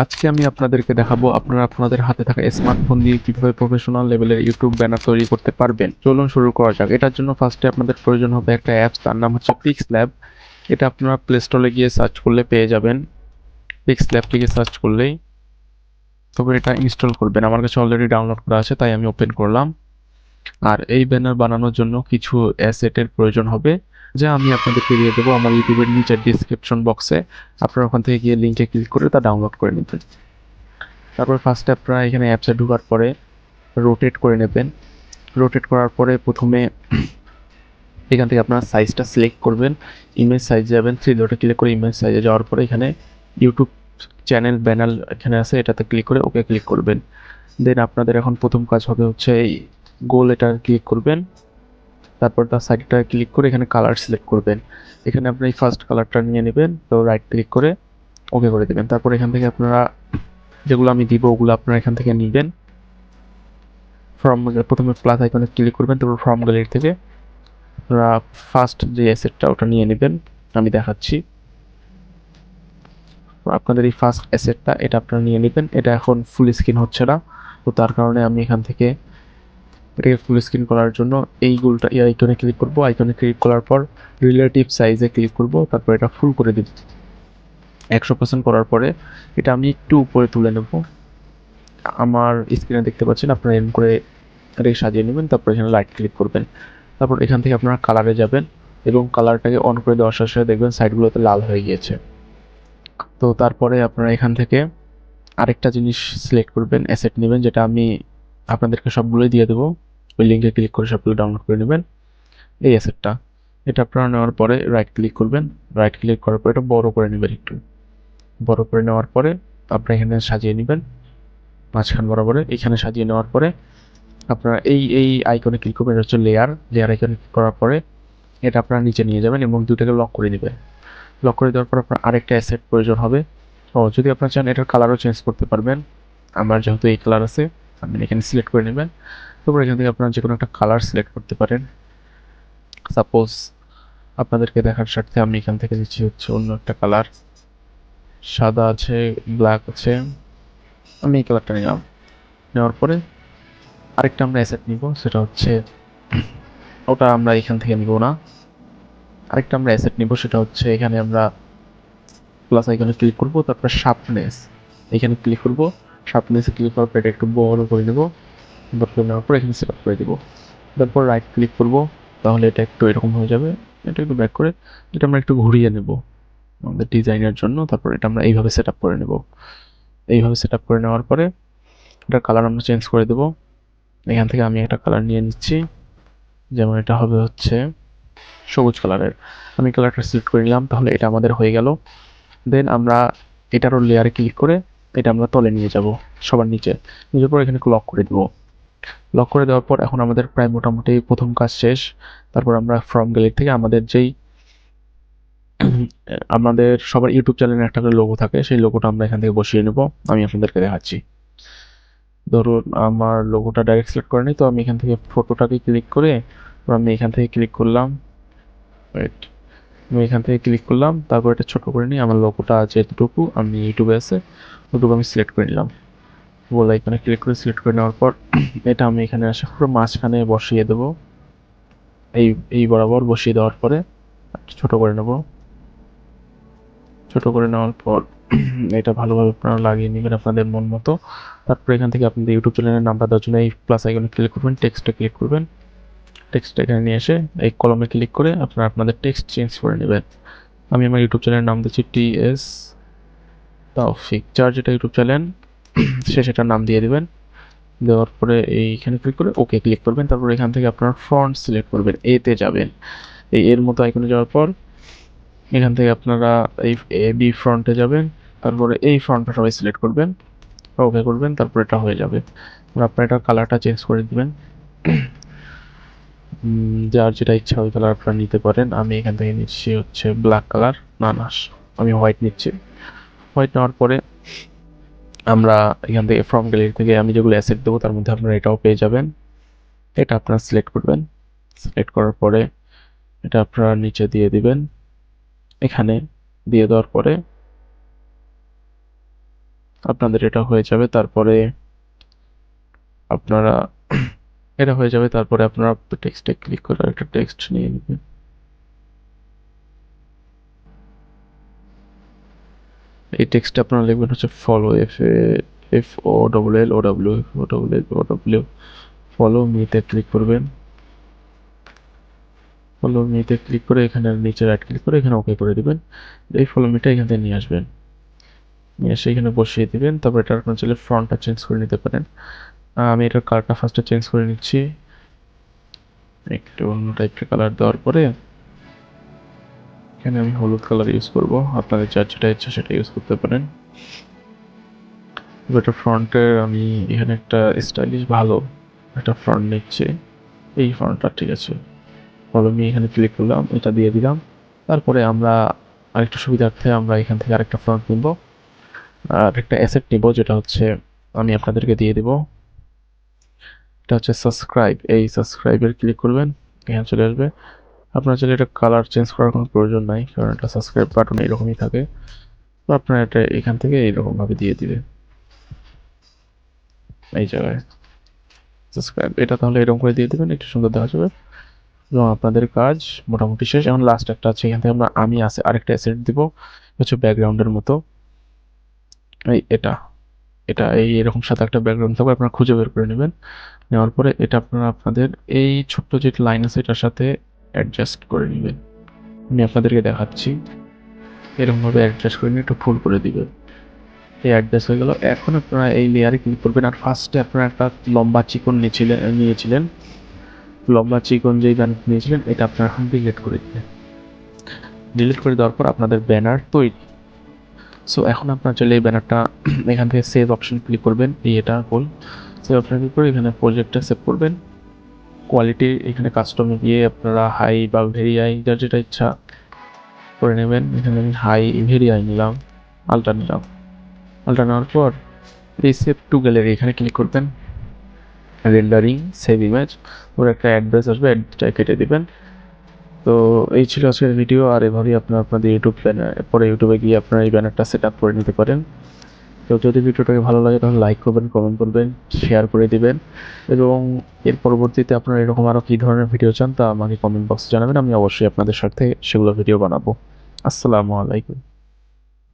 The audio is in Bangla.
আজকে আমি আপনাদেরকে দেখাবো আপনারা আপনাদের হাতে থাকা স্মার্টফোন দিয়ে কিভাবে প্রফেশনাল লেভেলের ইউটিউব ব্যানার তৈরি করতে পারবেন। চলুন শুরু করা যাক। এটার জন্য ফার্স্টে আপনাদের প্রয়োজন হবে একটা অ্যাপস, তার নাম হচ্ছে পিক্সল্যাব। এটা আপনারা প্লে স্টোরে গিয়ে সার্চ করলে পেয়ে যাবেন। পিক্সল্যাব লিখে সার্চ করলেই, তবে এটা ইনস্টল করবেন। আমার কাছে অলরেডি ডাউনলোড করা আছে, তাই আমি ওপেন করলাম। আর এই ব্যানার বানানোর জন্য কিছু অ্যাসেটের প্রয়োজন হবে, যা আমি আপনাদেরকে দিয়ে দেবো আমার ইউটিউবের নিচের ডিসক্রিপশন বক্সে। আপনারা ওখান থেকে গিয়ে লিঙ্কে ক্লিক করে তা ডাউনলোড করে নেবেন। তারপর ফার্স্টে আপনারা এখানে অ্যাপসে ঢোকার পরে রোটেট করে নেবেন। রোটেট করার পরে প্রথমে এখান থেকে আপনার সাইজটা সিলেক্ট করবেন। ইমেজ সাইজে যাবেন, থ্রি ডটে ক্লিক করে ইমেজ সাইজে যাওয়ার পরে এখানে ইউটিউব চ্যানেল ব্যানার এখানে আছে, এটাতে ক্লিক করে ওকে ক্লিক করবেন। দেন আপনাদের এখন প্রথম কাজ হবে হচ্ছে এই গোল, এটা ক্লিক করবেন। তারপর তার সাইডটা ক্লিক করে এখানে কালার সিলেক্ট করবেন। এখানে আপনি এই ফার্স্ট কালারটা নিয়ে নেবেন, তো রাইট ক্লিক করে ওকে করে দেবেন। তারপর এখান থেকে আপনারা যেগুলো আমি দিব ওগুলো আপনারা এখান থেকে নেবেন। প্রথমে প্লাস আইকনে ক্লিক করবেন, তারপর ফ্রম গ্যালারি থেকে আপনারা ফার্স্ট যে অ্যাসেটটা ওটা নিয়ে নেবেন। আমি দেখাচ্ছি। আপনাদের এই ফার্স্ট অ্যাসেটটা এটা আপনারা নিয়ে নেবেন। এটা এখন ফুল স্ক্রিন হচ্ছে না, তো তার কারণে আমি এখান থেকে এটাকে ফুল স্ক্রিন করার জন্য এইগুলোটা এই আইকনে ক্লিক করব। আইকনে ক্লিক করার পর রিলেটিভ সাইজে ক্লিক করব, তারপর এটা ফুল করে দিব। 100% করার পরে এটা আমি একটু উপরে তুলে নেব। আমার স্ক্রিনে দেখতে পাচ্ছেন, আপনারা এরকম করে এটাকে সাজিয়ে নেবেন। তারপর এখানে রাইট ক্লিক করবেন। তারপর এখান থেকে আপনারা কালারে যাবেন এবং কালারটাকে অন করে দেওয়ার সাথে সাথে দেখবেন সাইডগুলোতে লাল হয়ে গিয়েছে। তো তারপরে আপনারা এখান থেকে আরেকটা জিনিস সিলেক্ট করবেন, অ্যাসেট নেবেন, যেটা আমি আপনাদেরকে সবগুলোই দিয়ে দেবো। ওই লিঙ্কে ক্লিক করে সবগুলো ডাউনলোড করে নেবেন। এই অ্যাসেটটা এটা আপনারা নেওয়ার পরে রাইট ক্লিক করবেন। রাইট ক্লিক করার পরে এটা বড় করে নেবেন। একটু বড় করে নেওয়ার পরে আপনারা এখানে সাজিয়ে নেবেন মাঝখান বরাবরে। এখানে সাজিয়ে নেওয়ার পরে আপনারা এই আইকনে ক্লিক করবেন, এটা হচ্ছে লেয়ার আইকনে ক্লিক করার পরে এটা আপনারা নিচে নিয়ে যাবেন এবং দুটাকে লক করে দিবেন। লক করে দেওয়ার পর আপনার আরেকটা অ্যাসেট প্রয়োজন হবে। যদি আপনারা চান এটার কালারও চেঞ্জ করতে পারবেন। আমার যেহেতু এই কালার আছে, আপনি এখানে সিলেক্ট করে নেবেন। তারপর এখান থেকে আপনারা যে কোনো একটা কালার সিলেক্ট করতে পারেন। সাপোজ আপনাদেরকে দেখার স্বার্থে আমি এখান থেকে দিচ্ছি হচ্ছে অন্য একটা কালার। সাদা আছে, ব্ল্যাক আছে, আমি এই কালারটা নিলাম। নেওয়ার পরে আরেকটা আমরা অ্যাসেট নিব, সেটা হচ্ছে ওটা আমরা এখান থেকে নিব না। আরেকটা আমরা অ্যাসেট নিব, সেটা হচ্ছে এখানে আমরা প্লাস আইকনে ক্লিক করব, তারপর শার্পনেস এখানে ক্লিক করব। শার্পনেসে ক্লিক করার পর এটা একটু বড় করে নেব। বড় করে নেওয়ার পর এখানে সেট আপ করে দিব। তারপর রাইট ক্লিক করব, তাহলে এটা একটু এরকম হয়ে যাবে। এটা একটু ব্যাক করে এটা আমরা একটু ঘুরিয়ে নেব আমাদের ডিজাইনের জন্য। তারপর এটা আমরা এইভাবে সেট আপ করে নেব। এইভাবে সেট আপ করে নেওয়ার পরে এটার কালার আমরা চেঞ্জ করে দেব। এখান থেকে আমি একটা কালার নিয়ে নিচ্ছি, যেমন এটা হবে হচ্ছে সবুজ কালারের। আমি কালারটা সিলেক্ট করে নিলাম, তাহলে এটা আমাদের হয়ে গেল। দেন আমরা এটারও লেয়ারে ক্লিক করে এটা আমরা তলে নিয়ে যাব, সবার নিচে। নিজের পর এখানে লক করে দেবো। লক করে দেওয়ার পর এখন আমাদের প্রায় মোটামুটি প্রথম কাজ শেষ। তারপর আমরা ফ্রম গ্যালারি থেকে আমাদের যেই আমাদের সবার ইউটিউব চ্যানেলের একটা করে লোগো থাকে, সেই লোগোটা আমরা এখান থেকে বসিয়ে নেব। আমি আপনাদেরকে দেখাচ্ছি। ধরুন আমার লোগোটা ডাইরেক্ট সিলেক্ট করে নিই, তো আমি এখান থেকে ফটোটাকে ক্লিক করে আমি এখান থেকে ক্লিক করলাম। রাইট, আমি এখান থেকে ক্লিক করলাম, তারপর এটা ছোট করে নিই। আমার লোগোটা যেটুকু আমি ইউটিউবে আছে ওটুকু আমি সিলেক্ট করে নিলাম। গোল আইকনে ক্লিক করে সিলেক্ট করে নেওয়ার পর এটা আমি এখানে আসে পুরো মাঝখানে বসিয়ে দেবো। এই বরাবর বসিয়ে দেওয়ার পরে ছোট করে নেব। ছোট করে নেওয়ার পর এটা ভালোভাবে আপনারা লাগিয়ে নেবেন আপনাদের মন মতো। তারপর এখান থেকে আপনাদের ইউটিউব চ্যানেলের নামটা দেওয়ার জন্য এই প্লাস আইকনে ক্লিক করবেন, টেক্সটে ক্লিক করবেন। টেক্সটটা এখানে নিয়ে এসে এই কলমে ক্লিক করে আপনারা আপনাদের টেক্সট চেঞ্জ করে নেবেন। আমি আমার ইউটিউব চ্যানেলের নাম দিচ্ছি TS তাওফিক। যার যেটা ইউটিউব চ্যানেল সে সেটার নাম দিয়ে দিবেন। দেওয়ার পরে এইখানে ক্লিক করে ওকে ক্লিক করবেন। তারপর এখান থেকে আপনার ফন্ট সিলেক্ট করবেন, এতে যাবেন। এর মতো আইকনে যাওয়ার পর এখান থেকে আপনারা এই বি ফ্রন্টে যাবেন। তারপরে এই ফ্রন্টটা সবাই সিলেক্ট করবেন, ওকে করবেন। তারপর এটা হয়ে যাবে। আপনার এটার কালারটা চেঞ্জ করে দিবেন। যার যেটা ইচ্ছা ওই কালার আপনারা নিতে পারেন। আমি এখান থেকে নিচ্ছি হচ্ছে ব্ল্যাক কালার, না আমি হোয়াইট নিচ্ছি। হোয়াইট নেওয়ার পরে আমরা এখান থেকে ফ্রম গ্যালারি থেকে আমি যেগুলো অ্যাসেট দেবো তার মধ্যে আপনারা এটাও পেয়ে যাবেন। এটা আপনারা সিলেক্ট করবেন। সিলেক্ট করার পরে এটা আপনারা নিচে দিয়ে দিবেন। এখানে দিয়ে দেওয়ার পরে আপনাদের এটা হয়ে যাবে। তারপরে আপনারা এটা হয়ে যাবে, তারপরে আপনারা টেক্সটে ক্লিক করে একটা টেক্সট নিয়ে নেবেন। এই টেক্সটে আপনারা লিখবেন হচ্ছে ফলো, FOLLOW ফলো মিতে ক্লিক করবেন। ফলো মিতে ক্লিক করে এখানে নিচে রাইট ক্লিক করে এখানে ওকে করে দিবেন। এই ফলো মিটা এখান থেকে নিয়ে আসবেন, নিয়ে এসে এখানে বসিয়ে দিবেন। তারপর এটা আপনার চাইলে ফ্রন্টটা চেঞ্জ করে নিতে পারেন। আমি এটার কালারটা ফার্স্টে চেঞ্জ করে নিচ্ছি, একটু অন্য টাইপের কালার দেওয়ার পরে এখানে আমি হলুদ কালার ইউজ করব। আপনাদের যার যেটা ইচ্ছা সেটা ইউজ করতে পারেন। এটা ফ্রন্টে আমি এখানে একটা স্টাইলিশ ভালো একটা ফ্রন্ট নিচ্ছি, এই ফ্রন্টটা ঠিক আছে। ফলো মি এখানে ক্লিক করলাম, এটা দিয়ে দিলাম। তারপরে আমরা আরেকটা সুবিধার্থে আমরা এখান থেকে আরেকটা ফ্রন্ট নিব, আর একটা অ্যাসেট নিব, যেটা হচ্ছে আমি আপনাদেরকে দিয়ে দিব। এটা হচ্ছে সাবস্ক্রাইব, এই সাবস্ক্রাইবের ক্লিক করবেন, এখানে চলে আসবে। আপনার চাইলে এটা কালার চেঞ্জ করার কোনো প্রয়োজন নাই, কারণ এটা সাবস্ক্রাইব বাটন এরকমই থাকে। তো আপনারা এটা এখান থেকে এইরকমভাবে দিয়ে দিবে, এই জায়গায় সাবস্ক্রাইব, এটা তাহলে এরকম করে দিয়ে দেবেন, একটু সুন্দর দেখা যাবে। এবং আপনাদের কাজ মোটামুটি শেষ। এখন লাস্ট একটা আছে, এখান থেকে আমি আছে আরেকটা অ্যাসেট দিব, হচ্ছে ব্যাকগ্রাউন্ডের মতো। এই এটা এটা এই এরকম সাথে একটা ব্যাকগ্রাউন্ড থাকবে, আপনারা খুঁজে বের করে নেবেন। নেওয়ার পরে এটা আপনারা আপনাদের এই ছোট্ট যে লাইন আছে এটার সাথে অ্যাডজাস্ট করে নেবেন। আমি আপনাদেরকে দেখাচ্ছি, এরকমভাবে অ্যাডজাস্ট করে নিয়ে একটু ফুল করে দিবেন। এই অ্যাডজাস্ট হয়ে গেল। এখন আপনারা এই লেয়ারে ক্লিক করবেন, আর ফার্স্টে আপনারা একটা লম্বা চিকন নিয়েছিলেন, লম্বা চিকন যেই ব্যানার নিয়েছিলেন এটা আপনারা এখন ডিলিট করে দিবেন। ডিলিট করে দেওয়ার পর আপনাদের ব্যানার তৈরি। সো এখন আপনার চলে এই ব্যানারটা এখান থেকে সেভ অপশন ক্লিক করবেন, এটা গোল সেভ অপশন ক্লিক করে এখানে প্রজেক্টটা সেভ করবেন। কোয়ালিটি এখানে কাস্টমে গিয়ে আপনারা হাই বা ভেরি হাই যার যেটা ইচ্ছা করে নেবেন। এখানে আমি হাই ভেরি হাই নিলাম, আলট্রা নিলাম। আলট্রা নেওয়ার পর এই সেভ টু গ্যালারি এখানে ক্লিক করবেন, রেন্ডারিং সেভ ইমেজ, ওর একটা অ্যাড্রেস আসবে, অ্যাড্রেসটা কেটে দিবেন। তো এই ছিল আজকের ভিডিও, আর এভাবেই আপনারা আপনাদের ইউটিউব ব্যানার পরে ইউটিউবে গিয়ে আপনারা এই ব্যানারটা সেট আপ করে নিতে পারেন। তো যদি ভিডিওটাকে ভালো লাগে তাহলে লাইক করবেন, কমেন্ট করবেন, শেয়ার করে দিবেন, এবং এর পরবর্তীতে আপনারা এরকম আরও কী ধরনের ভিডিও চান তা আমাকে কমেন্ট বক্সে জানাবেন, আমি অবশ্যই আপনাদের সাথে সেগুলো ভিডিও বানাবো। আসসালামু আলাইকুম।